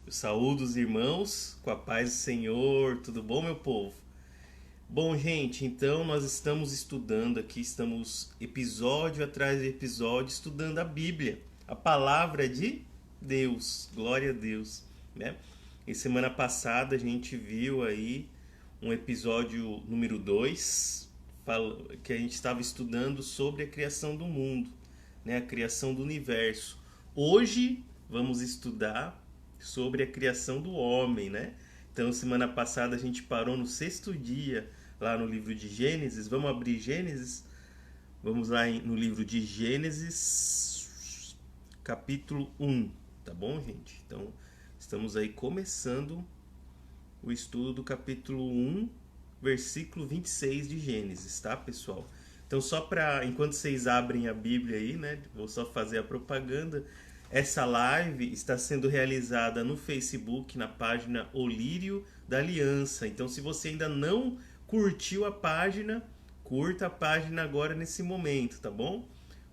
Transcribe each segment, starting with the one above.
Eu saúdo os irmãos com a paz do Senhor. Tudo bom, meu povo? Bom, gente, então nós estamos estudando aqui, estamos episódio atrás de episódio estudando a Bíblia, a palavra de Deus. Glória a Deus, né? E semana passada a gente viu aí um episódio número 2, que a gente estava estudando sobre a criação do mundo, né? A criação do universo. Hoje vamos estudar sobre a criação do homem, né? Então, semana passada a gente parou no 6º dia, lá no livro de Gênesis. Vamos abrir Gênesis? Vamos lá no livro de Gênesis, capítulo 1, tá bom, gente? Então, estamos aí começando o estudo do capítulo 1, versículo 26 de Gênesis, tá, pessoal? Então, só para, enquanto vocês abrem a Bíblia aí, né, vou só fazer a propaganda. Essa live está sendo realizada no Facebook, na página O Lírio da Aliança. Então, se você ainda não curtiu a página, curta a página agora nesse momento, tá bom?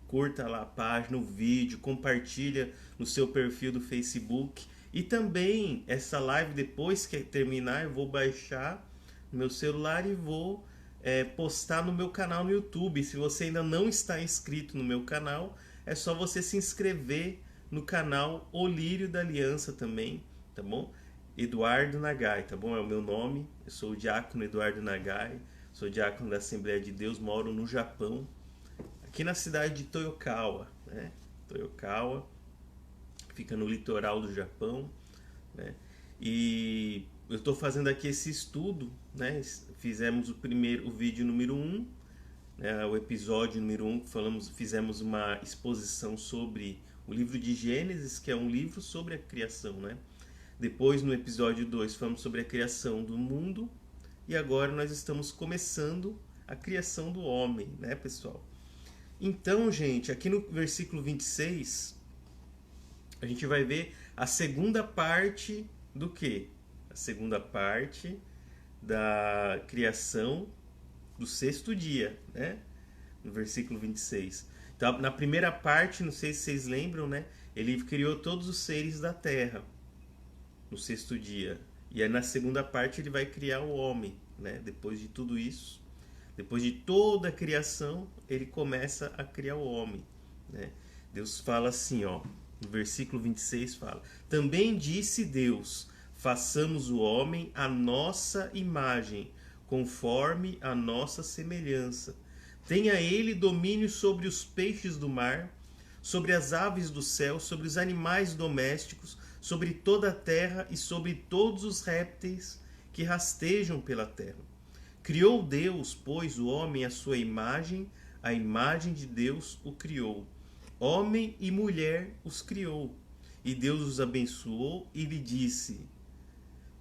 Curta lá a página, o vídeo, compartilha no seu perfil do Facebook. E também, essa live, depois que terminar, eu vou baixar no meu celular e vou postar no meu canal no YouTube. Se você ainda não está inscrito no meu canal, é só você se inscrever no canal O Lírio da Aliança também, tá bom? Eduardo Nagai, tá bom? É o meu nome, eu sou o diácono Eduardo Nagai, sou diácono da Assembleia de Deus, moro no Japão, aqui na cidade de Toyokawa, né? Toyokawa, fica no litoral do Japão, né? E eu estou fazendo aqui esse estudo, né? Fizemos o vídeo número 1, né? O episódio número 1, fizemos uma exposição sobre o livro de Gênesis, que é um livro sobre a criação, né? Depois, no episódio 2, falamos sobre a criação do mundo. E agora nós estamos começando a criação do homem, né, pessoal? Então, gente, aqui no versículo 26, a gente vai ver a segunda parte do quê? A segunda parte da criação do 6º dia, né? No versículo 26. Então, na primeira parte, não sei se vocês lembram, né? Ele criou todos os seres da terra no 6º dia. E aí na segunda parte ele vai criar o homem, né? Depois de tudo isso, depois de toda a criação, ele começa a criar o homem, né? Deus fala assim, ó, no versículo 26 fala: Também disse Deus: façamos o homem à nossa imagem, conforme a nossa semelhança. Tenha ele domínio sobre os peixes do mar, sobre as aves do céu, sobre os animais domésticos, sobre toda a terra e sobre todos os répteis que rastejam pela terra. Criou Deus, pois, o homem à sua imagem, a imagem de Deus o criou. Homem e mulher os criou. E Deus os abençoou e lhe disse: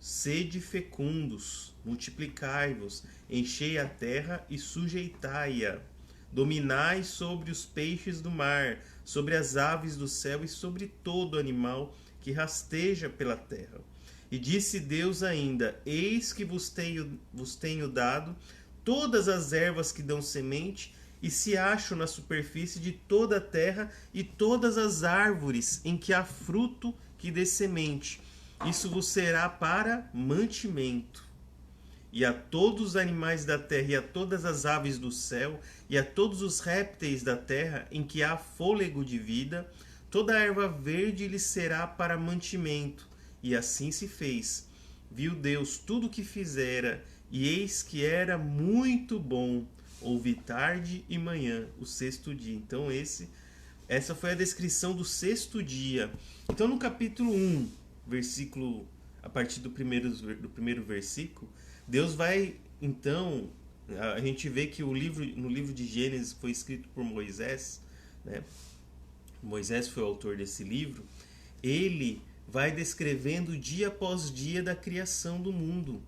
Sede fecundos, multiplicai-vos, enchei a terra e sujeitai-a. Dominai sobre os peixes do mar, sobre as aves do céu e sobre todo animal que rasteja pela terra. E disse Deus ainda: Eis que vos tenho dado todas as ervas que dão semente e se acham na superfície de toda a terra, e todas as árvores em que há fruto que dê semente. Isso vos será para mantimento. E a todos os animais da terra, e a todas as aves do céu, e a todos os répteis da terra, em que há fôlego de vida, toda a erva verde lhes será para mantimento. E assim se fez. Viu Deus tudo o que fizera, e eis que era muito bom. Houve tarde e manhã, o 6º dia. Então essa foi a descrição do 6º dia. Então no capítulo 1, versículo, a partir do primeiro versículo, Deus vai, então, a gente vê que no livro de Gênesis foi escrito por Moisés, né? Moisés foi o autor desse livro. Ele vai descrevendo dia após dia da criação do mundo.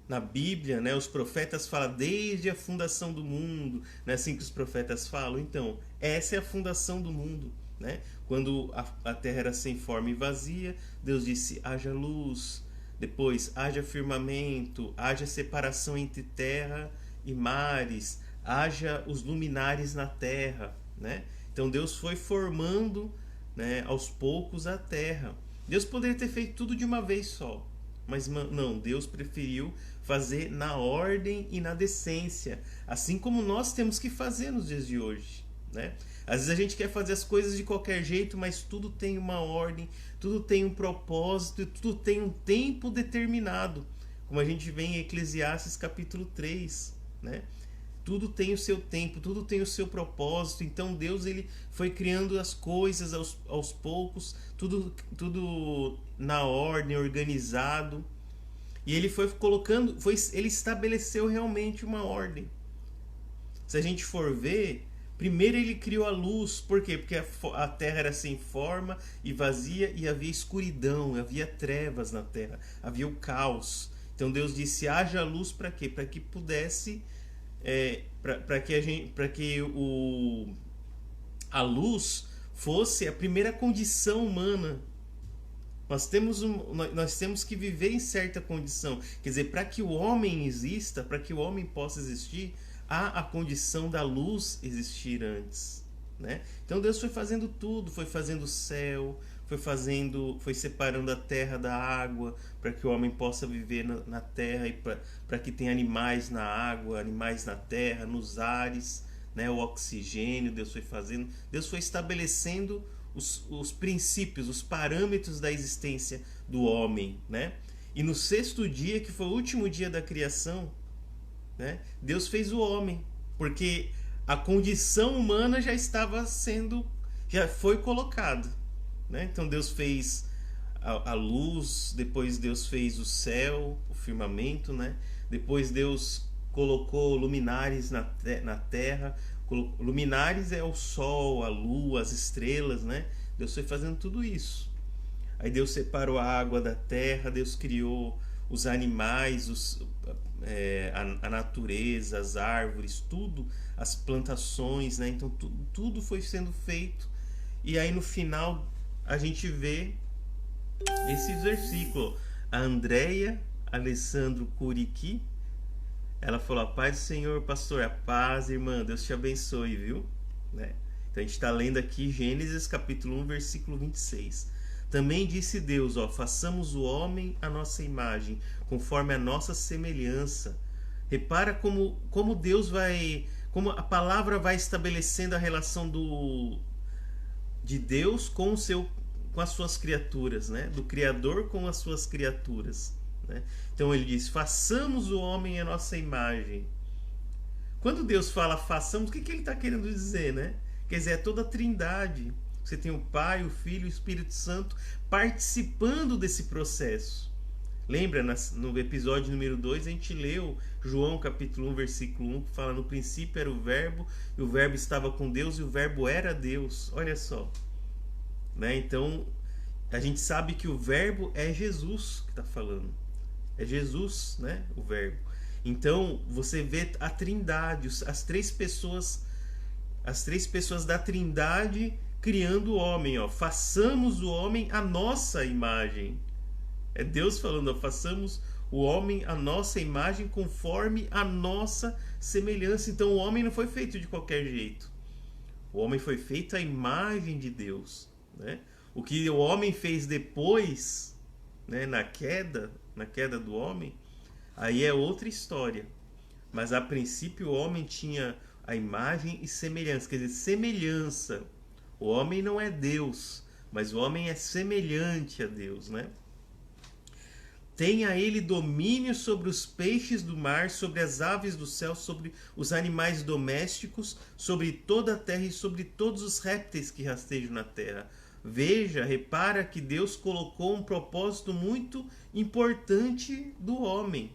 Na Bíblia, né, os profetas falam desde a fundação do mundo, não é assim que os profetas falam? Então, essa é a fundação do mundo, né? Quando a terra era sem forma e vazia, Deus disse: haja luz. Depois, haja firmamento, haja separação entre terra e mares, haja os luminares na terra, né? Então Deus foi formando, né, aos poucos a terra. Deus poderia ter feito tudo de uma vez só, mas não, Deus preferiu fazer na ordem e na decência, assim como nós temos que fazer nos dias de hoje, né? Às vezes a gente quer fazer as coisas de qualquer jeito, mas tudo tem uma ordem, tudo tem um propósito, tudo tem um tempo determinado, como a gente vê em Eclesiastes capítulo 3, né? Tudo tem o seu tempo, tudo tem o seu propósito. Então Deus, ele foi criando as coisas aos poucos, tudo na ordem, organizado. E ele foi colocando, ele estabeleceu realmente uma ordem. Se a gente for ver, primeiro ele criou a luz. Por quê? Porque a terra era sem forma e vazia e havia escuridão, havia trevas na terra, havia o caos. Então Deus disse: haja luz para quê? Para que pudesse para que a luz fosse a primeira condição humana. Nós temos que viver em certa condição. Quer dizer, para que o homem exista, para que o homem possa existir, há a condição da luz existir antes, né? Então Deus foi fazendo tudo, foi fazendo o céu, foi separando a terra da água, para que o homem possa viver na terra e para que tenha animais na água, animais na terra, nos ares, né? O oxigênio Deus foi fazendo, Deus foi estabelecendo os princípios, os parâmetros da existência do homem, né? E no sexto dia, que foi o último dia da criação, né? Deus fez o homem, porque a condição humana já foi colocada, né? Então Deus fez a luz, depois Deus fez o céu, o firmamento, né? Depois Deus colocou luminares na terra. Luminares é o sol, a lua, as estrelas, né? Deus foi fazendo tudo isso. Aí Deus separou a água da terra, Deus criou os animais, a natureza, as árvores, tudo, as plantações, né? Então tudo foi sendo feito. E aí no final a gente vê esse versículo. A Andréia Alessandro Curiqui, ela falou: a paz do Senhor, pastor, a paz, irmã, Deus te abençoe, viu? Né? Então a gente está lendo aqui Gênesis capítulo 1, versículo 26. Também disse Deus: façamos o homem à nossa imagem, conforme a nossa semelhança. Repara como Deus como a palavra vai estabelecendo a relação de Deus com as suas criaturas, né? Do Criador com as suas criaturas. Né? Então ele diz: façamos o homem à nossa imagem. Quando Deus fala façamos, o que ele está querendo dizer, né? Quer dizer, é toda a trindade. Você tem o Pai, o Filho e o Espírito Santo participando desse processo. Lembra, no episódio número 2, a gente leu João capítulo 1, versículo 1, que fala: no princípio era o Verbo, e o Verbo estava com Deus, e o Verbo era Deus. Olha só. Né? Então, a gente sabe que o Verbo é Jesus que está falando. É Jesus, né? O Verbo. Então você vê a Trindade, as três pessoas da Trindade criando o homem. Façamos o homem à nossa imagem. É Deus falando: façamos o homem à nossa imagem, conforme a nossa semelhança. Então o homem não foi feito de qualquer jeito. O homem foi feito à imagem de Deus, né? O que o homem fez depois, né, na queda do homem, aí é outra história. Mas a princípio o homem tinha a imagem e semelhança, quer dizer, semelhança. O homem não é Deus, mas o homem é semelhante a Deus, né? Tenha ele domínio sobre os peixes do mar, sobre as aves do céu, sobre os animais domésticos, sobre toda a terra e sobre todos os répteis que rastejam na terra. Veja, repara que Deus colocou um propósito muito importante do homem,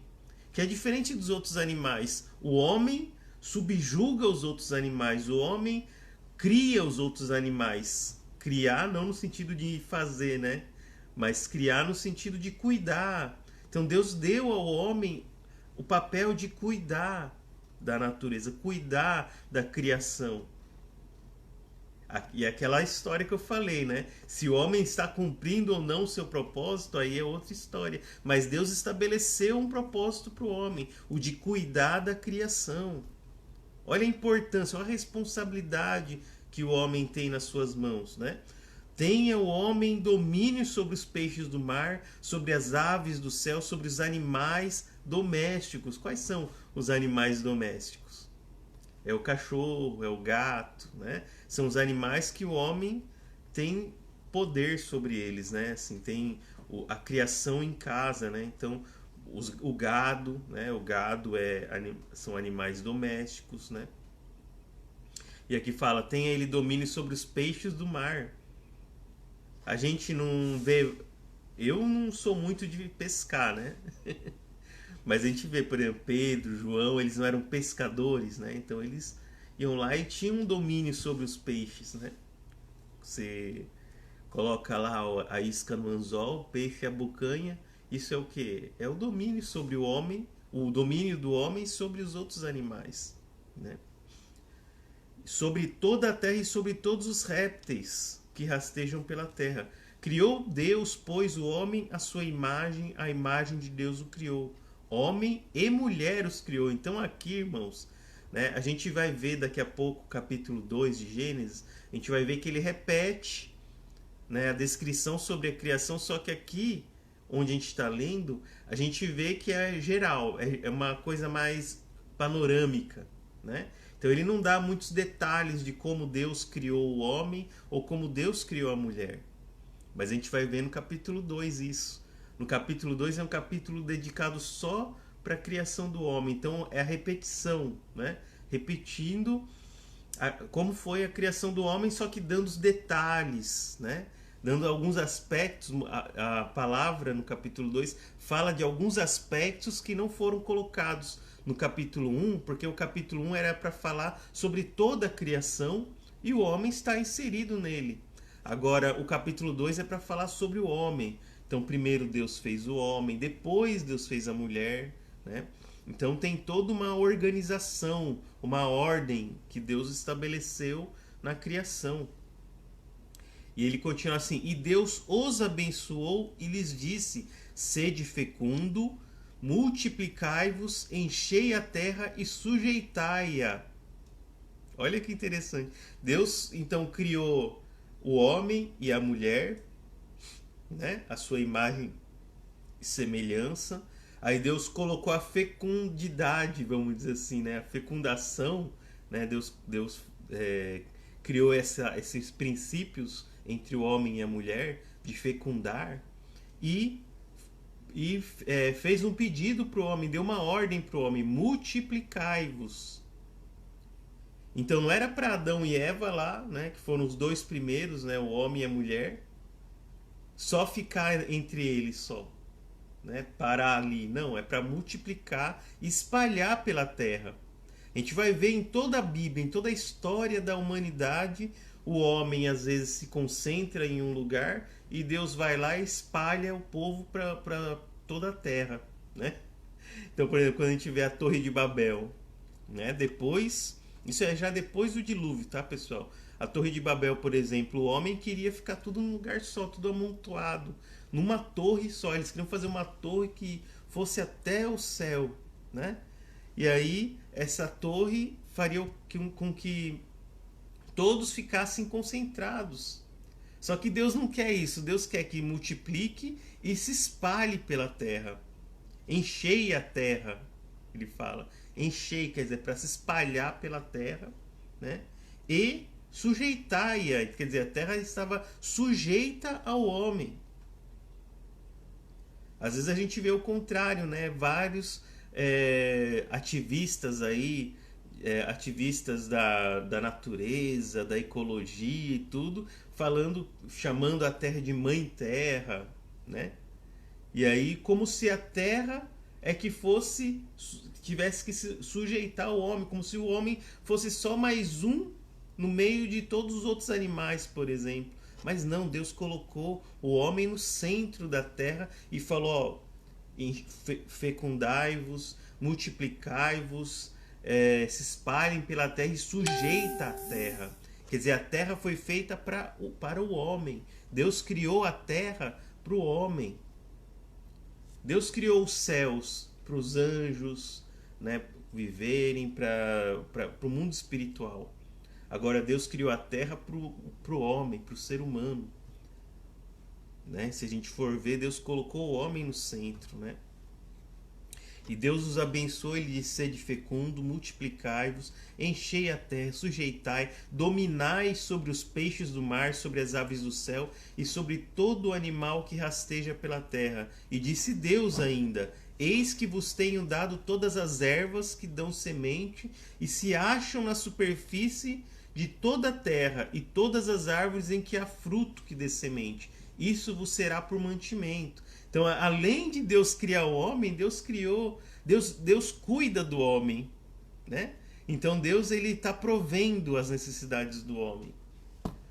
que é diferente dos outros animais. O homem subjuga os outros animais, o homem cria os outros animais. Criar não no sentido de fazer, né? Mas criar no sentido de cuidar. Então Deus deu ao homem o papel de cuidar da natureza, cuidar da criação. E aquela história que eu falei, né? Se o homem está cumprindo ou não o seu propósito, aí é outra história. Mas Deus estabeleceu um propósito para o homem, o de cuidar da criação. Olha a importância, olha a responsabilidade que o homem tem nas suas mãos, né? Tenha o homem domínio sobre os peixes do mar, sobre as aves do céu, sobre os animais domésticos. Quais são os animais domésticos? É o cachorro, é o gato, né? São os animais que o homem tem poder sobre eles, né? Assim, tem a criação em casa, né? Então, o gado, né? O gado são animais domésticos, né? E aqui fala, tenha ele domínio sobre os peixes do mar. A gente não vê. Eu não sou muito de pescar, né? Mas a gente vê, por exemplo, Pedro, João, eles não eram pescadores, né? Então eles iam lá e tinham um domínio sobre os peixes, né? Você coloca lá a isca no anzol, o peixe a bocanha. Isso é o quê? É o domínio sobre o homem, o domínio do homem sobre os outros animais, né? Sobre toda a terra e sobre todos os répteis que rastejam pela terra. Criou Deus, pois, o homem à sua imagem, a imagem de Deus o criou. Homem e mulher os criou. Então aqui, irmãos, né, a gente vai ver daqui a pouco, capítulo 2 de Gênesis, a gente vai ver que ele repete, né, a descrição sobre a criação, só que aqui, onde a gente está lendo, a gente vê que é geral, é uma coisa mais panorâmica, né? Então ele não dá muitos detalhes de como Deus criou o homem ou como Deus criou a mulher. Mas a gente vai ver no capítulo 2 isso. No capítulo 2 é um capítulo dedicado só para a criação do homem. Então é a repetição, né? Repetindo como foi a criação do homem, só que dando os detalhes, né? Dando alguns aspectos. A palavra no capítulo 2 fala de alguns aspectos que não foram colocados no capítulo 1, porque o capítulo 1 era para falar sobre toda a criação e o homem está inserido nele. Agora, o capítulo 2 é para falar sobre o homem. Então, primeiro Deus fez o homem, depois Deus fez a mulher, né? Então, tem toda uma organização, uma ordem que Deus estabeleceu na criação. E ele continua assim: e Deus os abençoou e lhes disse: sede fecundo, multiplicai-vos, enchei a terra e sujeitai-a. Olha que interessante. Deus então criou o homem e a mulher, né? A sua imagem e semelhança. Aí Deus colocou a fecundidade, vamos dizer assim, né? A fecundação, né? Deus criou esses princípios entre o homem e a mulher de fecundar e fez um pedido para o homem, deu uma ordem para o homem: multiplicai-vos. Então não era para Adão e Eva lá, né, que foram os dois primeiros, né, o homem e a mulher, só ficar entre eles só, né, parar ali. Não, é para multiplicar e espalhar pela terra. A gente vai ver em toda a Bíblia, em toda a história da humanidade, o homem às vezes se concentra em um lugar e Deus vai lá e espalha o povo para toda a terra, né? Então, por exemplo, quando a gente vê a Torre de Babel, né? Depois, isso é já depois do dilúvio, tá, pessoal? A Torre de Babel, por exemplo, o homem queria ficar tudo num lugar só, tudo amontoado, numa torre só. Eles queriam fazer uma torre que fosse até o céu, né? E aí, essa torre faria com que todos ficassem concentrados. Só que Deus não quer isso. Deus quer que multiplique e se espalhe pela terra. Enchei a terra, ele fala. Enchei, quer dizer, para se espalhar pela terra, né? E sujeitai-a, quer dizer, a terra estava sujeita ao homem. Às vezes a gente vê o contrário, né? Vários ativistas aí, ativistas da natureza, da ecologia e tudo, chamando a terra de mãe terra, né? E aí, como se a terra tivesse que se sujeitar ao homem, como se o homem fosse só mais um no meio de todos os outros animais, por exemplo. Mas não, Deus colocou o homem no centro da terra e falou: ó, fecundai-vos, multiplicai-vos, se espalhem pela terra e sujeita a terra. Quer dizer, a terra foi feita para o homem. Deus criou a terra para o homem. Deus criou os céus para os anjos, né, viverem, para o mundo espiritual. Agora Deus criou a terra para o homem, para o ser humano. né? Se a gente for ver, Deus colocou o homem no centro, né? E Deus os abençoou, ele disse: sede fecundo, multiplicai-vos, enchei a terra, sujeitai, dominai sobre os peixes do mar, sobre as aves do céu e sobre todo o animal que rasteja pela terra. E disse Deus ainda: eis que vos tenho dado todas as ervas que dão semente e se acham na superfície de toda a terra, e todas as árvores em que há fruto que dê semente. Isso vos será por mantimento. Então, além de Deus criar o homem, Deus cuida do homem, né? Então Deus, ele está provendo as necessidades do homem.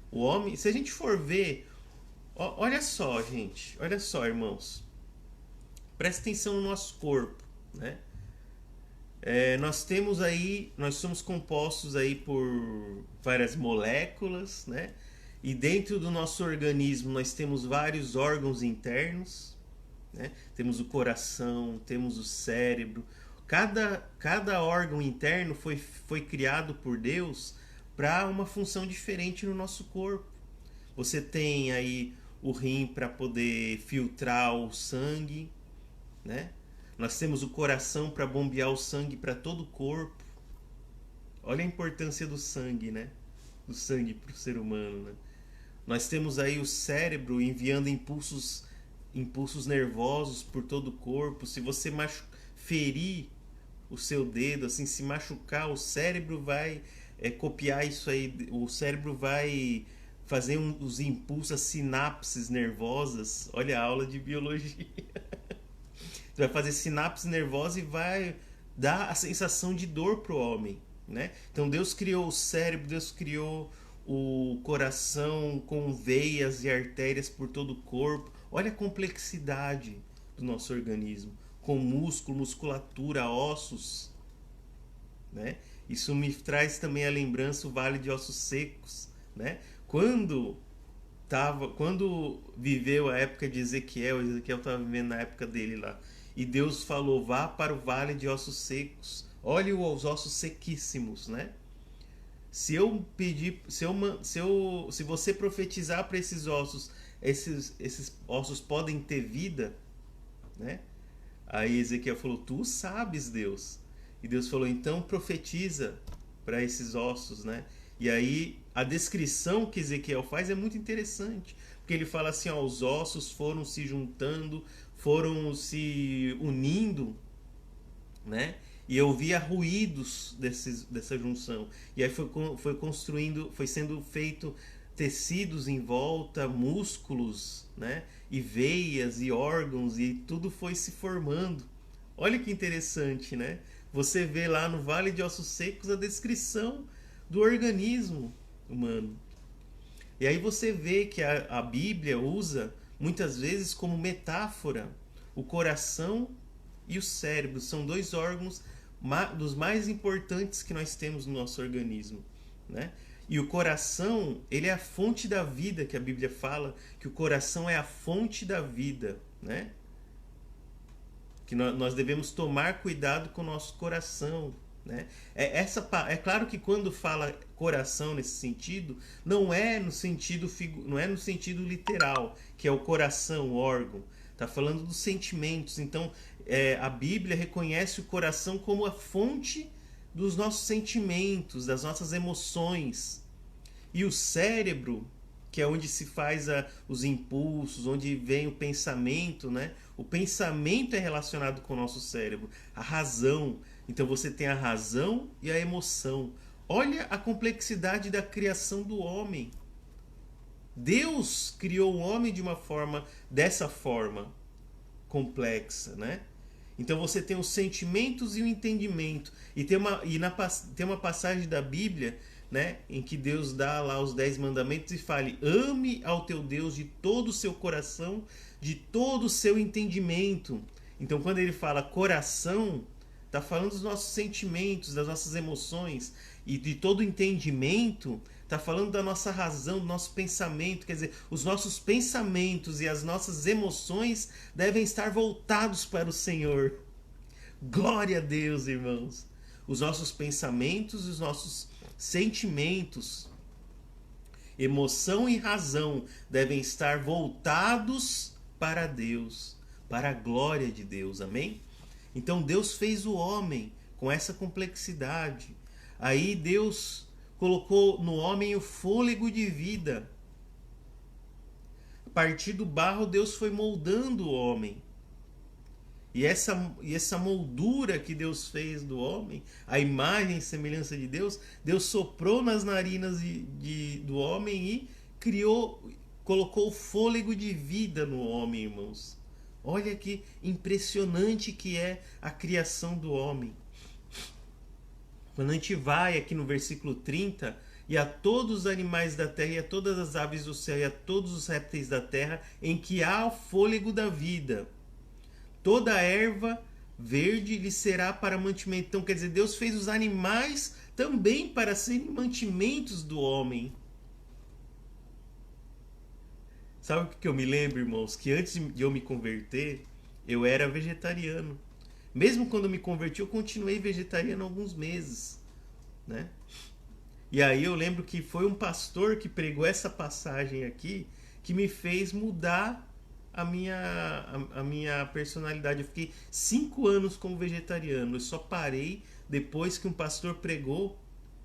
O homem, se a gente for ver, olha só, gente, olha só, irmãos, presta atenção no nosso corpo, né? Nós somos compostos aí por várias moléculas, né? E dentro do nosso organismo nós temos vários órgãos internos, né? Temos o coração, temos o cérebro. Cada órgão interno foi criado por Deus para uma função diferente no nosso corpo. Você tem aí o rim para poder filtrar o sangue, né? Nós temos o coração para bombear o sangue para todo o corpo. Olha a importância do sangue, né? Do sangue para o ser humano, né? Nós temos aí o cérebro enviando impulsos nervosos por todo o corpo. Se você ferir o seu dedo, assim, se machucar, o cérebro vai copiar isso aí. O cérebro vai fazer os impulsos, as sinapses nervosas. Olha a aula de biologia. Vai fazer sinapses nervosas e vai dar a sensação de dor pro homem, né? Então Deus criou o cérebro, Deus criou o coração com veias e artérias por todo o corpo. Olha a complexidade do nosso organismo, com músculo, musculatura, ossos, né? Isso me traz também a lembrança o Vale de Ossos Secos, né? Quando viveu a época de Ezequiel estava vivendo na época dele lá, e Deus falou: vá para o Vale de Ossos Secos, olhe os ossos sequíssimos, né? Se você profetizar para esses ossos, esses ossos podem ter vida, né? Aí Ezequiel falou: tu sabes, Deus. E Deus falou: então profetiza para esses ossos, né? E aí a descrição que Ezequiel faz é muito interessante, porque ele fala assim: ó, os ossos foram se juntando, foram se unindo, né? E eu via ruídos dessa junção. E aí foi sendo feito tecidos em volta, músculos, né? E veias e órgãos, e tudo foi se formando. Olha que interessante, né? Você vê lá no Vale de Ossos Secos a descrição do organismo humano. E aí você vê que a Bíblia usa muitas vezes como metáfora o coração e o cérebro. São dois órgãos dos mais importantes que nós temos no nosso organismo, né? E o coração, ele é a fonte da vida, que a Bíblia fala que o coração é a fonte da vida, né? Que nós devemos tomar cuidado com o nosso coração, né? É claro que quando fala coração nesse sentido, não é no sentido literal, que é o coração, o órgão. Está falando dos sentimentos. Então, a Bíblia reconhece o coração como a fonte dos nossos sentimentos, das nossas emoções. E o cérebro, que é onde se faz os impulsos, onde vem o pensamento, né? O pensamento é relacionado com o nosso cérebro, a razão. Então você tem a razão e a emoção. Olha a complexidade da criação do homem. Deus criou o homem dessa forma complexa, né? Então você tem os sentimentos e o entendimento. E tem uma passagem da Bíblia, né, em que Deus dá lá os 10 mandamentos e fale: ame ao teu Deus de todo o seu coração, de todo o seu entendimento. Então quando ele fala coração, está falando dos nossos sentimentos, das nossas emoções, e de todo o entendimento está falando da nossa razão, do nosso pensamento. Quer dizer, os nossos pensamentos e as nossas emoções devem estar voltados para o Senhor. Glória a Deus, irmãos. Os nossos pensamentos e os nossos sentimentos. Emoção e razão devem estar voltados para Deus, para a glória de Deus, amém? Então Deus fez o homem com essa complexidade. Aí Deus colocou no homem o fôlego de vida. A partir do barro, Deus foi moldando o homem. E essa moldura que Deus fez do homem, a imagem e semelhança de Deus, Deus soprou nas narinas do homem e colocou o fôlego de vida no homem, irmãos. Olha que impressionante que é a criação do homem. Quando a gente vai aqui no versículo 30, e a todos os animais da terra, e a todas as aves do céu, e a todos os répteis da terra, em que há o fôlego da vida. Toda a erva verde lhe será para mantimento. Então, quer dizer, Deus fez os animais também para serem mantimentos do homem. Sabe o que eu me lembro, irmãos? Que antes de eu me converter, eu era vegetariano. Mesmo quando eu me converti, eu continuei vegetariano alguns meses, né? E aí eu lembro que foi um pastor que pregou essa passagem aqui que me fez mudar a minha personalidade. Eu fiquei 5 anos como vegetariano. Eu só parei depois que um pastor pregou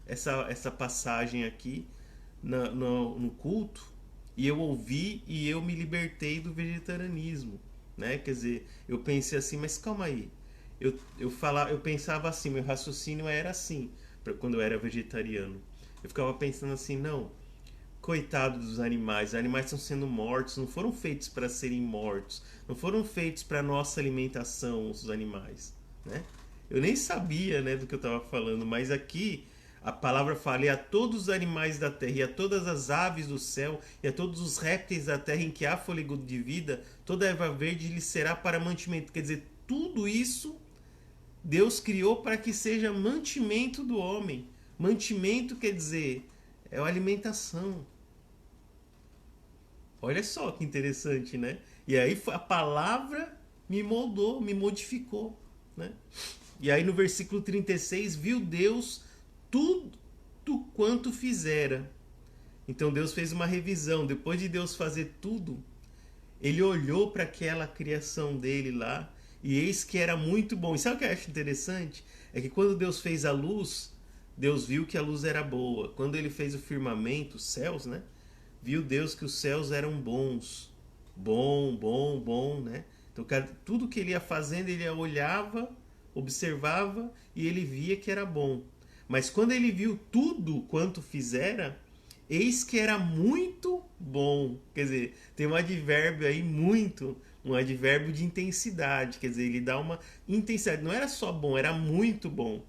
essa passagem aqui no culto. E eu ouvi e eu me libertei do vegetarianismo, né? Quer dizer, eu pensei assim, mas calma aí. Eu pensava assim, meu raciocínio era assim, quando eu era vegetariano. Eu ficava pensando assim, não, coitado dos animais, os animais estão sendo mortos, não foram feitos para serem mortos, não foram feitos para nossa alimentação, os animais, né? Eu nem sabia, né, do que eu estava falando, mas aqui a palavra fala: e a todos os animais da terra, e a todas as aves do céu, e a todos os répteis da terra em que há fôlego de vida, toda erva verde lhe será para mantimento. Quer dizer, tudo isso Deus criou para que seja mantimento do homem. Mantimento quer dizer, é a alimentação. Olha só que interessante, né? E aí a palavra me moldou, me modificou, né? E aí no versículo 36, viu Deus tudo quanto fizera. Então Deus fez uma revisão. Depois de Deus fazer tudo, ele olhou para aquela criação dele lá e eis que era muito bom. E sabe o que eu acho interessante? É que quando Deus fez a luz, Deus viu que a luz era boa. Quando ele fez o firmamento, os céus, né? Viu Deus que os céus eram bons. Bom, né? Então tudo que ele ia fazendo, ele olhava, observava e ele via que era bom. Mas quando ele viu tudo quanto fizera, eis que era muito bom. Quer dizer, tem um advérbio aí, muito, um advérbio de intensidade. Quer dizer, ele dá uma intensidade. Não era só bom, era muito bom.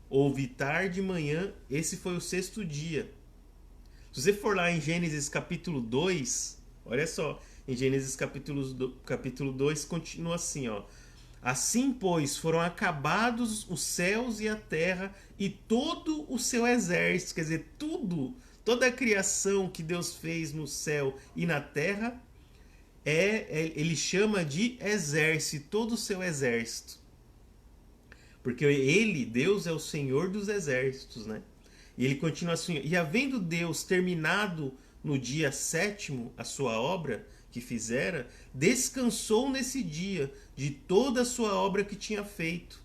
Houve tarde e manhã, esse foi o 6º dia. Se você for lá em Gênesis capítulo 2, olha só, em Gênesis capítulo 2 continua assim, ó. Assim, pois, foram acabados os céus e a terra e todo o seu exército. Quer dizer, toda a criação que Deus fez no céu e na terra, ele chama de exército, todo o seu exército. Porque ele, Deus, é o Senhor dos exércitos, né? E ele continua assim: e havendo Deus terminado no dia 7º a sua obra que fizera, descansou nesse dia de toda a sua obra que tinha feito.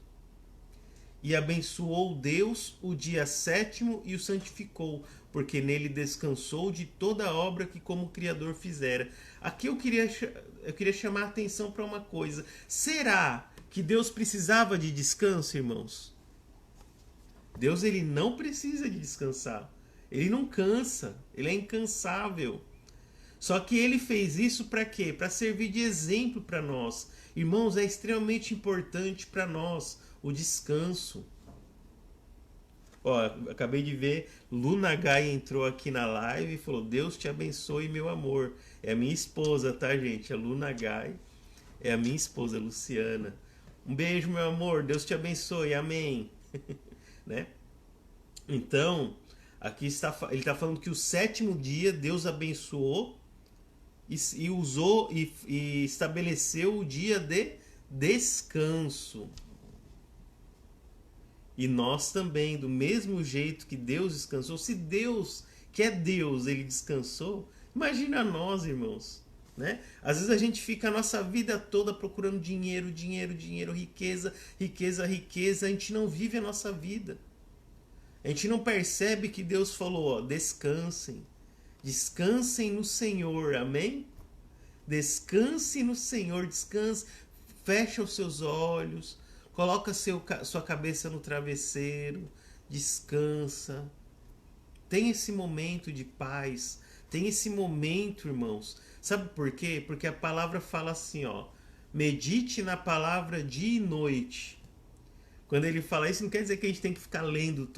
E abençoou Deus o dia 7º e o santificou, porque nele descansou de toda a obra que como Criador fizera. Aqui eu queria chamar a atenção para uma coisa. Será que Deus precisava de descanso, irmãos? Deus, ele não precisa de descansar. Ele não cansa. Ele é incansável. Só que ele fez isso para quê? Para servir de exemplo para nós. Irmãos, é extremamente importante para nós o descanso. Ó, acabei de ver, Luna Gai entrou aqui na live e falou: Deus te abençoe, meu amor. É a minha esposa, tá, gente? A Luna Gai é a minha esposa, Luciana. Um beijo, meu amor. Deus te abençoe. Amém. Né? Então, aqui ele está falando que o 7º dia Deus abençoou e usou e estabeleceu o dia de descanso. E nós também, do mesmo jeito que Deus descansou, se Deus, que é Deus, ele descansou, imagina nós, irmãos. Né? Às vezes a gente fica a nossa vida toda procurando dinheiro, dinheiro, dinheiro, riqueza, riqueza, riqueza. A gente não vive a nossa vida. A gente não percebe que Deus falou, ó, descansem. Descansem no Senhor, amém? Descanse no Senhor, descanse. Fecha os seus olhos, coloca sua cabeça no travesseiro, descansa. Tem esse momento de paz, tem esse momento, irmãos. Sabe por quê? Porque a palavra fala assim, ó, medite na palavra dia e noite. Quando ele fala isso, não quer dizer que a gente tem que ficar lendo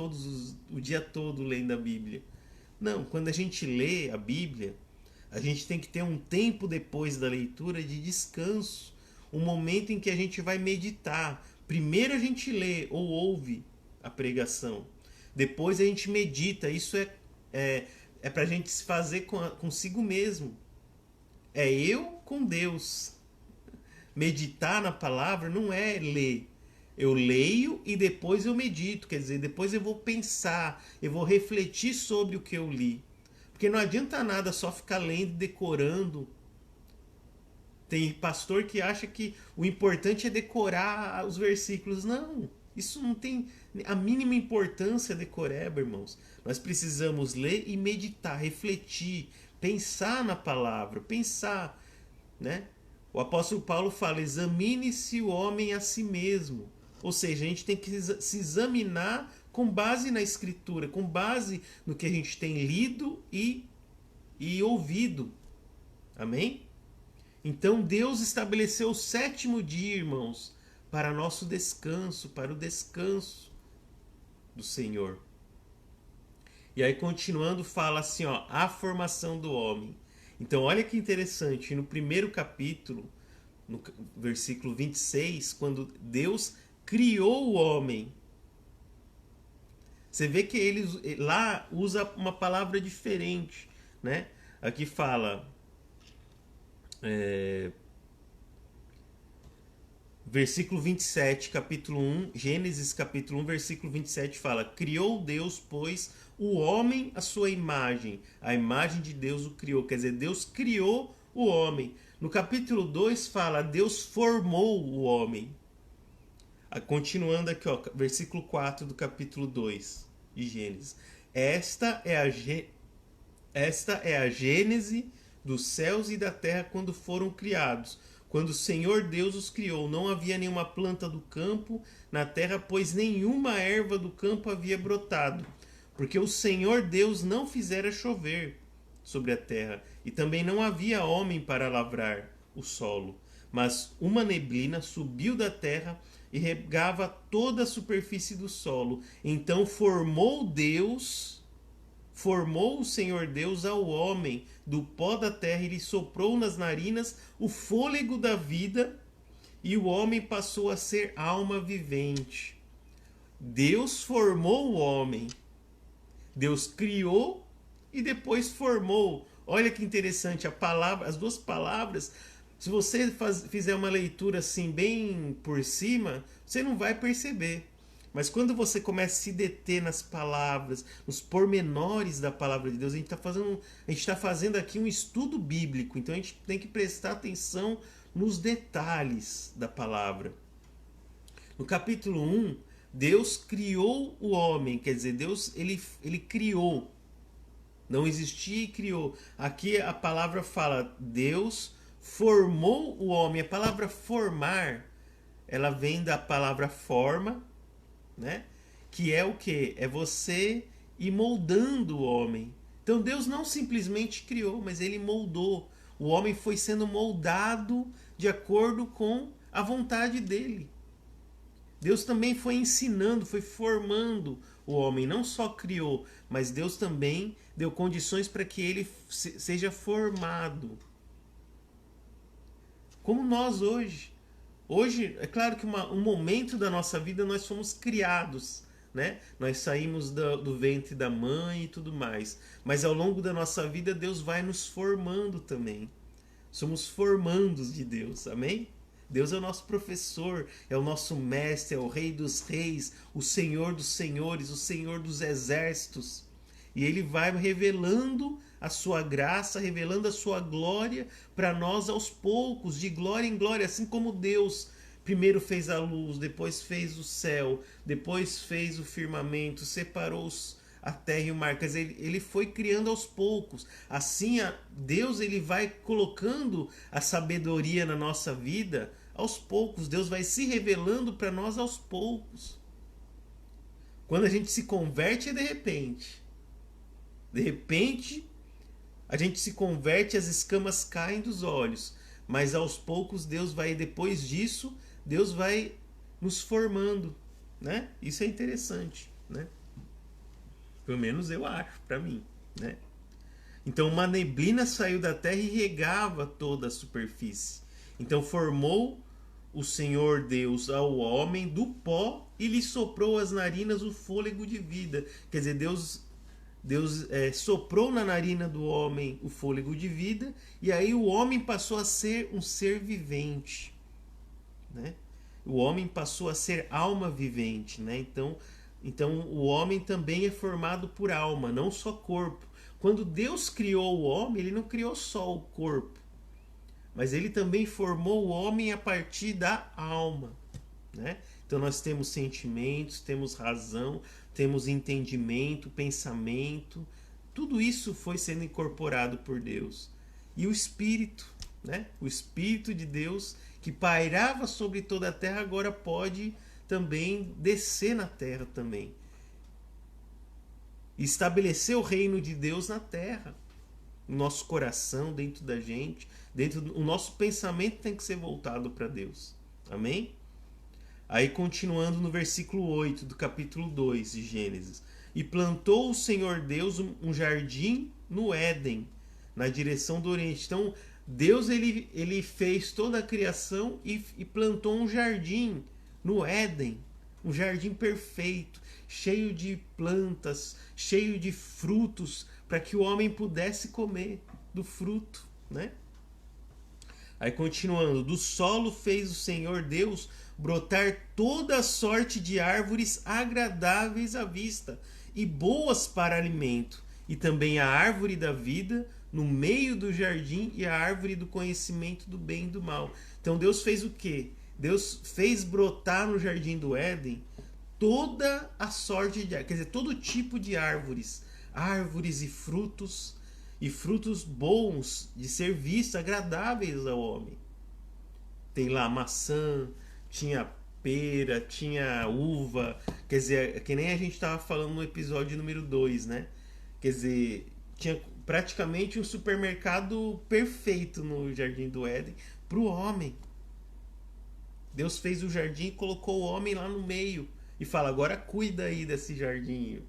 o dia todo lendo a Bíblia. Não, quando a gente lê a Bíblia, a gente tem que ter um tempo depois da leitura de descanso. Um momento em que a gente vai meditar. Primeiro a gente lê ou ouve a pregação. Depois a gente medita. Isso é para a gente se fazer consigo mesmo. É eu com Deus. Meditar na palavra não é ler. Eu leio e depois eu medito. Quer dizer, depois eu vou pensar, eu vou refletir sobre o que eu li. Porque não adianta nada só ficar lendo e decorando. Tem pastor que acha que o importante é decorar os versículos. Não, isso não tem a mínima importância decoreba, irmãos. Nós precisamos ler e meditar, refletir, pensar na palavra, pensar, né? O apóstolo Paulo fala, examine-se o homem a si mesmo. Ou seja, a gente tem que se examinar com base na Escritura, com base no que a gente tem lido e ouvido. Amém? Então Deus estabeleceu o 7º dia, irmãos, para nosso descanso, para o descanso do Senhor. E aí continuando fala assim, ó, a formação do homem. Então olha que interessante, no primeiro capítulo, no versículo 26, quando Deus criou o homem, você vê que ele lá usa uma palavra diferente, né? Aqui fala, versículo 27, capítulo 1, Gênesis capítulo 1, versículo 27 fala, criou Deus, pois, o homem à sua imagem, a imagem de Deus o criou, quer dizer, Deus criou o homem. No capítulo 2 fala, Deus formou o homem. Continuando aqui, ó, versículo 4 do capítulo 2 de Gênesis. Esta é a gênese dos céus e da terra quando foram criados. Quando o Senhor Deus os criou, não havia nenhuma planta do campo na terra, pois nenhuma erva do campo havia brotado, porque o Senhor Deus não fizera chover sobre a terra, e também não havia homem para lavrar o solo. Mas uma neblina subiu da terra e regava toda a superfície do solo. Então formou o Senhor Deus ao homem do pó da terra e lhe soprou nas narinas o fôlego da vida, e o homem passou a ser alma vivente. Deus formou o homem. Deus criou e depois formou. Olha que interessante, as duas palavras. Se você fizer uma leitura assim bem por cima, você não vai perceber. Mas quando você começa a se deter nas palavras, nos pormenores da palavra de Deus, a gente está fazendo aqui um estudo bíblico. Então a gente tem que prestar atenção nos detalhes da palavra. No capítulo 1, Deus criou o homem, quer dizer, Deus ele criou. Não existia e criou. Aqui a palavra fala, Deus formou o homem. A palavra formar, ela vem da palavra forma, né? Que é o quê? É você ir moldando o homem. Então Deus não simplesmente criou, mas ele moldou. O homem foi sendo moldado de acordo com a vontade dele. Deus também foi ensinando, foi formando o homem. Não só criou, mas Deus também deu condições para que ele seja formado. Como nós hoje. Hoje, é claro que um momento da nossa vida nós fomos criados, né? Nós saímos do ventre da mãe e tudo mais. Mas ao longo da nossa vida, Deus vai nos formando também. Somos formandos de Deus, amém? Deus é o nosso professor, é o nosso mestre, é o Rei dos Reis, o Senhor dos Senhores, o Senhor dos Exércitos. e ele vai revelando a sua graça, revelando a sua glória para nós aos poucos, de glória em glória, assim como Deus primeiro fez a luz, depois fez o céu, depois fez o firmamento, separou a terra e o mar. Quer dizer, ele foi criando aos poucos. Assim, Deus ele vai colocando a sabedoria na nossa vida aos poucos. Deus vai se revelando para nós aos poucos. Quando a gente se converte é de repente. De repente, a gente se converte, as escamas caem dos olhos. Mas aos poucos Deus vai, depois disso, Deus vai nos formando, né? Isso é interessante, né? Pelo menos eu acho, para mim, né? Então uma neblina saiu da terra e regava toda a superfície. Então formou o Senhor Deus ao homem do pó e lhe soprou às narinas o fôlego de vida. Quer dizer, Deus soprou na narina do homem o fôlego de vida, e aí o homem passou a ser um ser vivente, né? O homem passou a ser alma vivente, né? Então o homem também é formado por alma, não só corpo. Quando Deus criou o homem, ele não criou só o corpo, mas ele também formou o homem a partir da alma, né? Então nós temos sentimentos, temos razão, temos entendimento, pensamento, tudo isso foi sendo incorporado por Deus. E o Espírito, né? O Espírito de Deus que pairava sobre toda a terra agora pode também descer na terra também. E estabelecer o reino de Deus na terra. No nosso coração, dentro da gente, o nosso pensamento tem que ser voltado para Deus. Amém? Aí continuando no versículo 8 do capítulo 2 de Gênesis. E plantou o Senhor Deus um jardim no Éden, na direção do Oriente. Então Deus ele fez toda a criação e plantou um jardim no Éden. Um jardim perfeito, cheio de plantas, cheio de frutos, para que o homem pudesse comer do fruto, né? Aí continuando, do solo fez o Senhor Deus brotar toda a sorte de árvores agradáveis à vista e boas para alimento, e também a árvore da vida no meio do jardim e a árvore do conhecimento do bem e do mal. Então Deus fez o quê? Deus fez brotar no jardim do Éden toda a sorte de, quer dizer, todo tipo de árvores e frutos bons de ser vistos, agradáveis ao homem. Tem lá maçã, tinha pera, tinha uva, quer dizer, que nem a gente estava falando no episódio número 2, né? Quer dizer, tinha praticamente um supermercado perfeito no Jardim do Éden para o homem. Deus fez o jardim e colocou o homem lá no meio e fala, agora cuida aí desse jardim.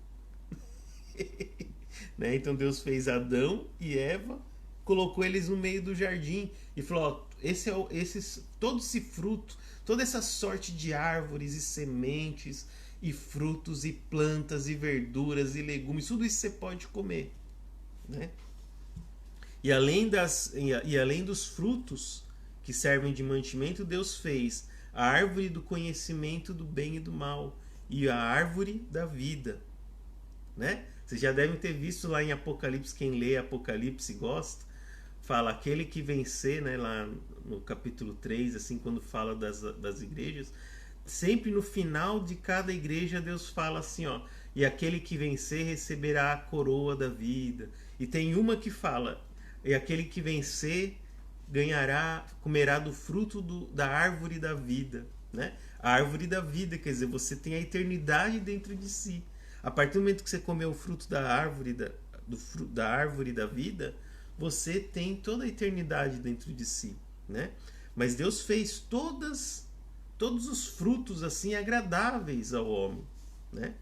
Né? Então Deus fez Adão e Eva, colocou eles no meio do jardim e falou, ó, todo esse fruto, toda essa sorte de árvores e sementes e frutos e plantas e verduras e legumes, tudo isso você pode comer, né? E além dos frutos que servem de mantimento, Deus fez a árvore do conhecimento do bem e do mal e a árvore da vida, né? Vocês já devem ter visto lá em Apocalipse, quem lê Apocalipse e gosta, fala aquele que vencer, né, lá no capítulo 3, assim, quando fala das igrejas, sempre no final de cada igreja Deus fala assim, ó, e aquele que vencer receberá a coroa da vida. E tem uma que fala, e aquele que vencer comerá do fruto da árvore da vida, né? A árvore da vida, quer dizer, você tem a eternidade dentro de si. A partir do momento que você comer o fruto da árvore da árvore da vida, você tem toda a eternidade dentro de si, né? Mas Deus fez todos os frutos assim agradáveis ao homem, né?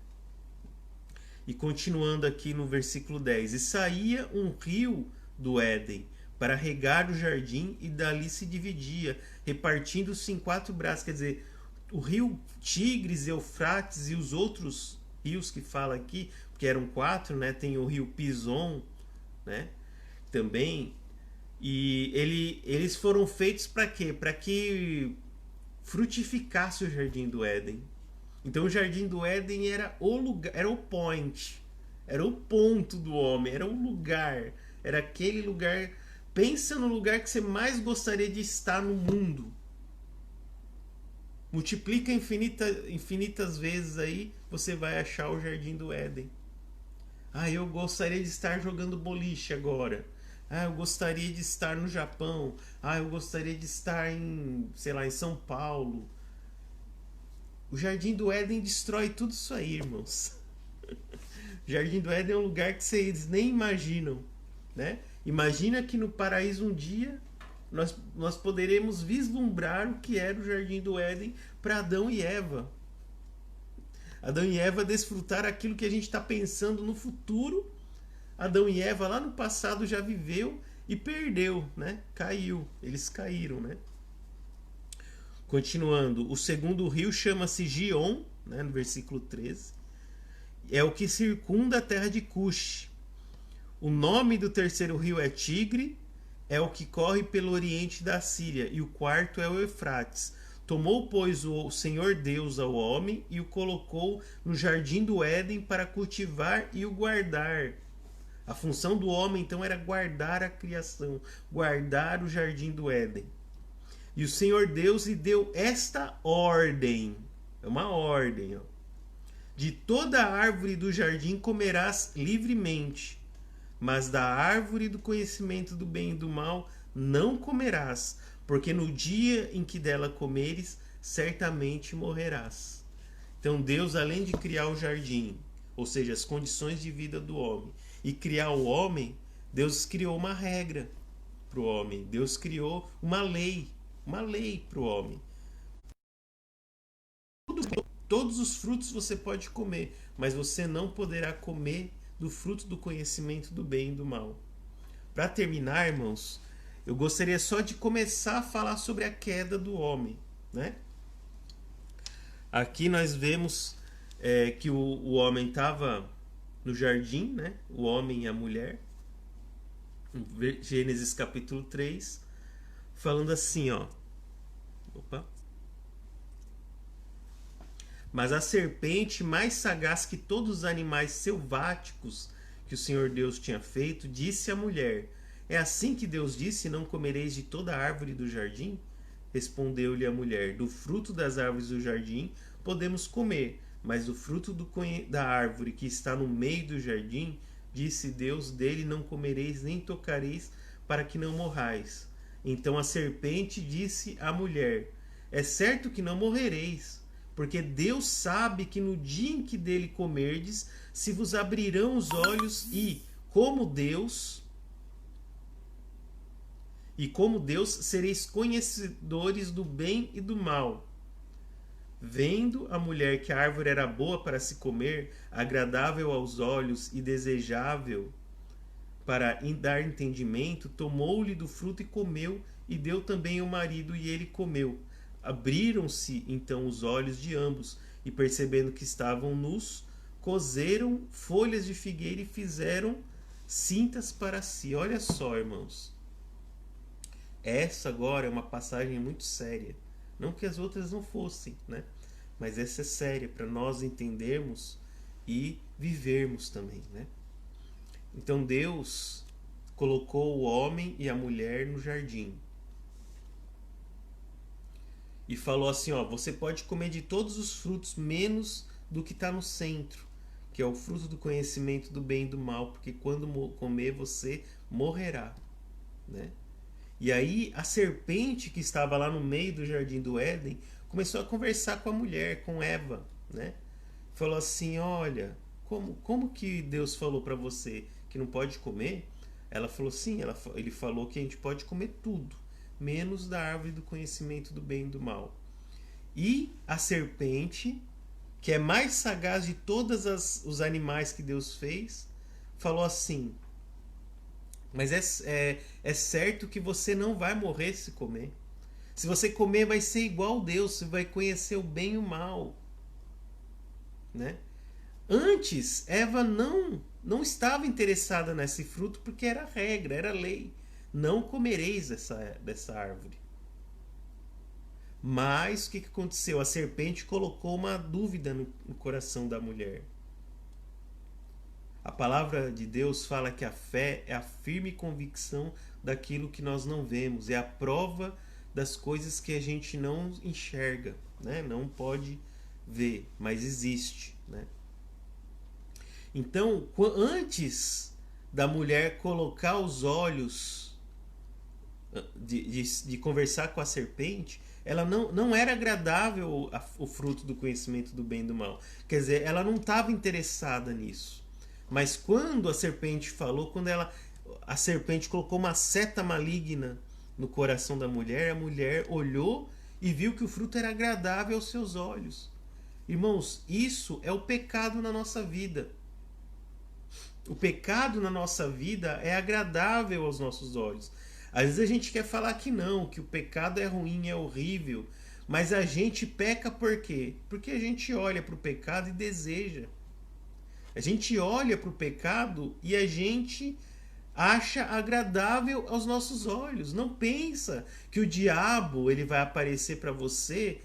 E continuando aqui no versículo 10, e saía um rio do Éden para regar o jardim e dali se dividia, repartindo-se em 4 braços. Quer dizer, o rio Tigres, Eufrates e os outros rios que fala aqui, porque eram 4, né? Tem o rio Pison, né? Também. E eles foram feitos para quê? Para que frutificasse o Jardim do Éden. Então o Jardim do Éden era o lugar, era o point, Era o ponto do homem, era o lugar, era aquele lugar. Pensa no lugar que você mais gostaria de estar no mundo. Multiplica infinitas vezes aí, você vai achar o Jardim do Éden. Ah, eu gostaria de estar jogando boliche agora. Ah, eu gostaria de estar no Japão. Ah, eu gostaria de estar em, sei lá, em São Paulo. O Jardim do Éden destrói tudo isso aí, irmãos. O Jardim do Éden é um lugar que vocês nem imaginam, né? Imagina que no paraíso um dia nós poderemos vislumbrar o que era o Jardim do Éden para Adão e Eva. Adão e Eva desfrutar aquilo que a gente está pensando no futuro. Adão e Eva lá no passado já viveu e perdeu, né? Caiu, eles caíram, né? Continuando, o segundo rio chama-se Gion, né? No versículo 13. É o que circunda a terra de Cush. O nome do terceiro rio é Tigre, é o que corre pelo oriente da Síria, e o quarto é o Eufrates. Tomou, pois, o Senhor Deus ao homem e o colocou no jardim do Éden para cultivar e o guardar. A função do homem, então, era guardar a criação, guardar o jardim do Éden. E o Senhor Deus lhe deu esta ordem. É uma ordem, ó. De toda a árvore do jardim comerás livremente, mas da árvore do conhecimento do bem e do mal não comerás, porque no dia em que dela comeres, certamente morrerás. Então Deus, além de criar o jardim, ou seja, as condições de vida do homem, e criar o homem, Deus criou uma regra para o homem. Deus criou uma lei para o homem. Todos os frutos você pode comer, mas você não poderá comer do fruto do conhecimento do bem e do mal. Para terminar, irmãos, eu gostaria só de começar a falar sobre a queda do homem, né? Aqui nós vemos que o homem estava no jardim, né? O homem e a mulher. Gênesis capítulo 3, falando assim, ó. Opa. Mas a serpente, mais sagaz que todos os animais selváticos que o Senhor Deus tinha feito, disse à mulher: É assim que Deus disse: Não comereis de toda a árvore do jardim? Respondeu-lhe a mulher: Do fruto das árvores do jardim podemos comer, mas do fruto da árvore que está no meio do jardim, disse Deus: Dele não comereis nem tocareis, para que não morrais. Então a serpente disse à mulher: É certo que não morrereis, porque Deus sabe que no dia em que dele comerdes, se vos abrirão os olhos como Deus, sereis conhecedores do bem e do mal. Vendo a mulher que a árvore era boa para se comer, agradável aos olhos e desejável para dar entendimento, tomou-lhe do fruto e comeu, e deu também ao marido, e ele comeu. Abriram-se então os olhos de ambos, e percebendo que estavam nus, coseram folhas de figueira e fizeram cintas para si. Olha só, irmãos. Essa agora é uma passagem muito séria. Não que as outras não fossem, né? Mas essa é séria para nós entendermos e vivermos também, né? Então Deus colocou o homem e a mulher no jardim. E falou assim, ó, você pode comer de todos os frutos, menos do que está no centro, que é o fruto do conhecimento do bem e do mal, porque quando comer você morrerá, né? E aí a serpente que estava lá no meio do jardim do Éden começou a conversar com a mulher, com Eva, né? Falou assim, olha, como que Deus falou para você que não pode comer? Ela falou sim, ele falou que a gente pode comer tudo, menos da árvore do conhecimento do bem e do mal. E a serpente, que é mais sagaz de todos os animais que Deus fez, falou assim, mas é certo que você não vai morrer se comer. Se você comer, vai ser igual a Deus, você vai conhecer o bem e o mal, né? Antes, Eva não estava interessada nesse fruto porque era regra, era lei. Não comereis dessa árvore. Mas o que aconteceu? A serpente colocou uma dúvida no coração da mulher. A palavra de Deus fala que a fé é a firme convicção daquilo que nós não vemos, é a prova das coisas que a gente não enxerga, né? Não pode ver, mas existe, né? Então, antes da mulher colocar os olhos de conversar com a serpente, ela não era agradável o fruto do conhecimento do bem e do mal. Quer dizer, ela não estava interessada nisso. Mas quando a serpente falou, a serpente colocou uma seta maligna no coração da mulher, a mulher olhou e viu que o fruto era agradável aos seus olhos. Irmãos, isso é o pecado na nossa vida. O pecado na nossa vida é agradável aos nossos olhos. Às vezes a gente quer falar que não, que o pecado é ruim, é horrível. Mas a gente peca por quê? Porque a gente olha para o pecado e deseja. A gente olha para o pecado e a gente acha agradável aos nossos olhos. Não pensa que o diabo ele vai aparecer para você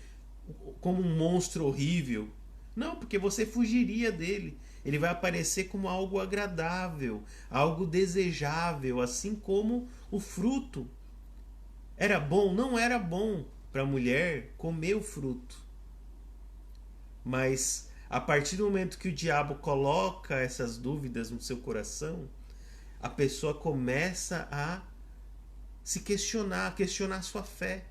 como um monstro horrível. Não, porque você fugiria dele. Ele vai aparecer como algo agradável, algo desejável, assim como o fruto. Era bom? Não era bom para a mulher comer o fruto. Mas a partir do momento que o diabo coloca essas dúvidas no seu coração, a pessoa começa a se questionar, a questionar sua fé.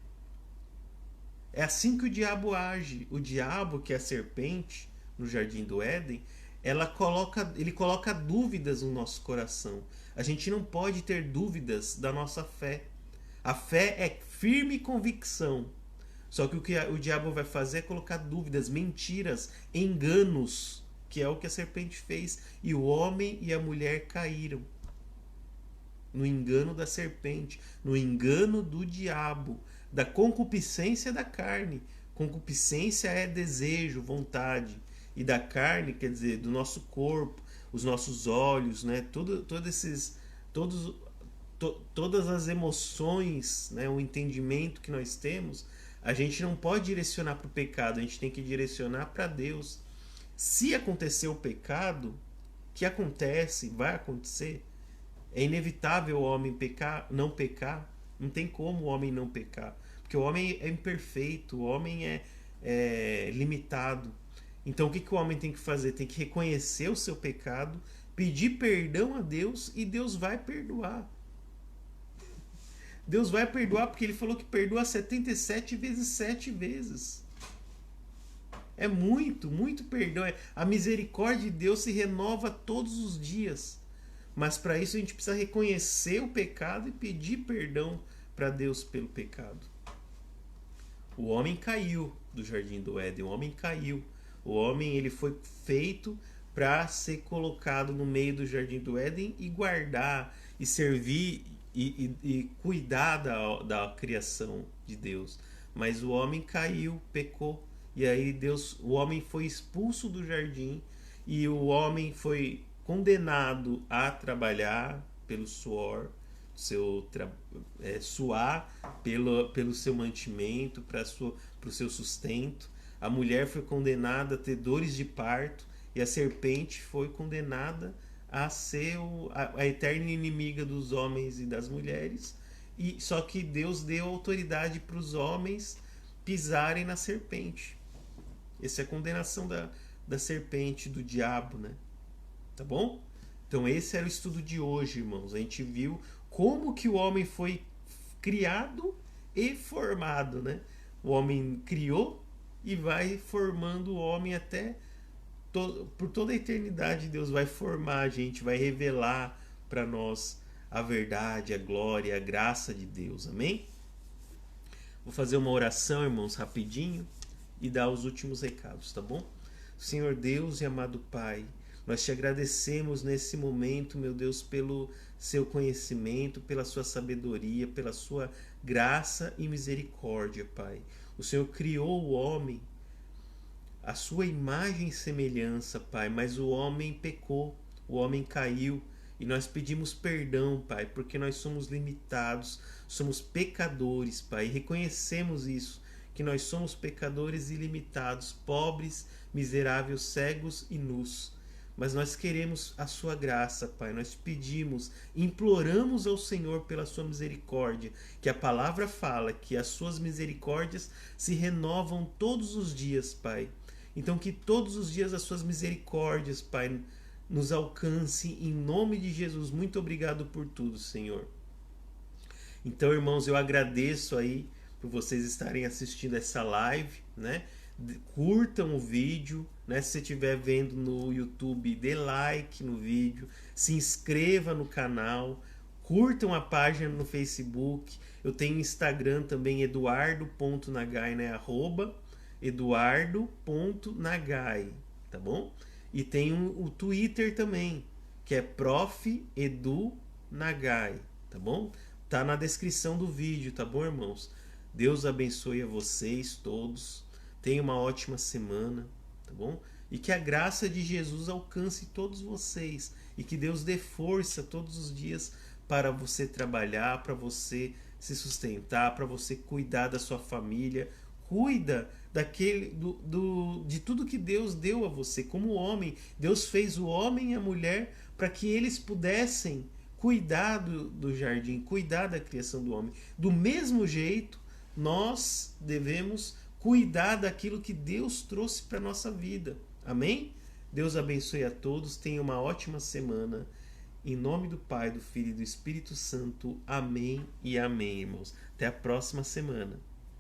É assim que o diabo age. O diabo, que é a serpente no Jardim do Éden, ele coloca dúvidas no nosso coração. A gente não pode ter dúvidas da nossa fé. A fé é firme convicção. Só que o diabo vai fazer é colocar dúvidas, mentiras, enganos, que é o que a serpente fez. E o homem e a mulher caíram no engano da serpente, no engano do diabo, da concupiscência da carne. Concupiscência é desejo, vontade. E da carne, quer dizer, do nosso corpo, os nossos olhos, né? Todas as emoções, né? O entendimento que nós temos, a gente não pode direcionar para o pecado, a gente tem que direcionar para Deus. Se acontecer o pecado, que acontece, vai acontecer, é inevitável o homem não pecar, não tem como o homem não pecar, porque o homem é imperfeito, o homem é limitado. Então o que o homem tem que fazer? Tem que reconhecer o seu pecado, pedir perdão a Deus e Deus vai perdoar. Deus vai perdoar porque ele falou que perdoa 77 vezes 7 vezes. É muito, muito perdão. A misericórdia de Deus se renova todos os dias. Mas para isso a gente precisa reconhecer o pecado e pedir perdão para Deus pelo pecado. O homem caiu do Jardim do Éden, o homem caiu. O homem ele foi feito para ser colocado no meio do Jardim do Éden e guardar, e servir e cuidar da criação de Deus. Mas o homem caiu, pecou, e aí o homem foi expulso do jardim e o homem foi condenado a trabalhar pelo suor, suar pelo seu mantimento, para o seu sustento. A mulher foi condenada a ter dores de parto e a serpente foi condenada a ser a eterna inimiga dos homens e das mulheres. E só que Deus deu autoridade para os homens pisarem na serpente. Essa é a condenação da serpente, do diabo, né? Tá bom? Então esse era o estudo de hoje, irmãos. A gente viu como que o homem foi criado e formado, né? O homem criou e vai formando o homem até por toda a eternidade. Deus vai formar a gente, vai revelar para nós a verdade, a glória, a graça de Deus. Amém? Vou fazer uma oração, irmãos, rapidinho e dar os últimos recados, tá bom? Senhor Deus e amado Pai, nós te agradecemos nesse momento, meu Deus, pelo seu conhecimento, pela sua sabedoria, pela sua graça e misericórdia, Pai. O Senhor criou o homem à sua imagem e semelhança, Pai, mas o homem pecou, o homem caiu, e nós pedimos perdão, Pai, porque nós somos limitados, somos pecadores, Pai, e reconhecemos isso, que nós somos pecadores ilimitados, pobres, miseráveis, cegos e nus. mas nós queremos a sua graça, Pai. Nós pedimos, imploramos ao Senhor pela sua misericórdia, que a palavra fala que as suas misericórdias se renovam todos os dias, Pai. Então que todos os dias as suas misericórdias, Pai, nos alcance em nome de Jesus. Muito obrigado por tudo, Senhor. Então, irmãos, eu agradeço aí por vocês estarem assistindo essa live, né? Curtam o vídeo, né? Se você estiver vendo no YouTube, dê like no vídeo, se inscreva no canal, curtam a página no Facebook. Eu tenho Instagram também, eduardo.nagai, né? @eduardo.nagai, tá bom? E tem o Twitter também, que é Prof. Edu Nagai, tá bom? Tá na descrição do vídeo, tá bom, irmãos? Deus abençoe a vocês todos. Tenha uma ótima semana, tá bom? E que a graça de Jesus alcance todos vocês. E que Deus dê força todos os dias para você trabalhar, para você se sustentar, para você cuidar da sua família. Cuida de tudo que Deus deu a você. Como homem, Deus fez o homem e a mulher para que eles pudessem cuidar do jardim, cuidar da criação do homem. Do mesmo jeito, nós devemos cuidar daquilo que Deus trouxe para a nossa vida. Amém? Deus abençoe a todos. Tenha uma ótima semana. Em nome do Pai, do Filho e do Espírito Santo. Amém e amém, irmãos. Até a próxima semana.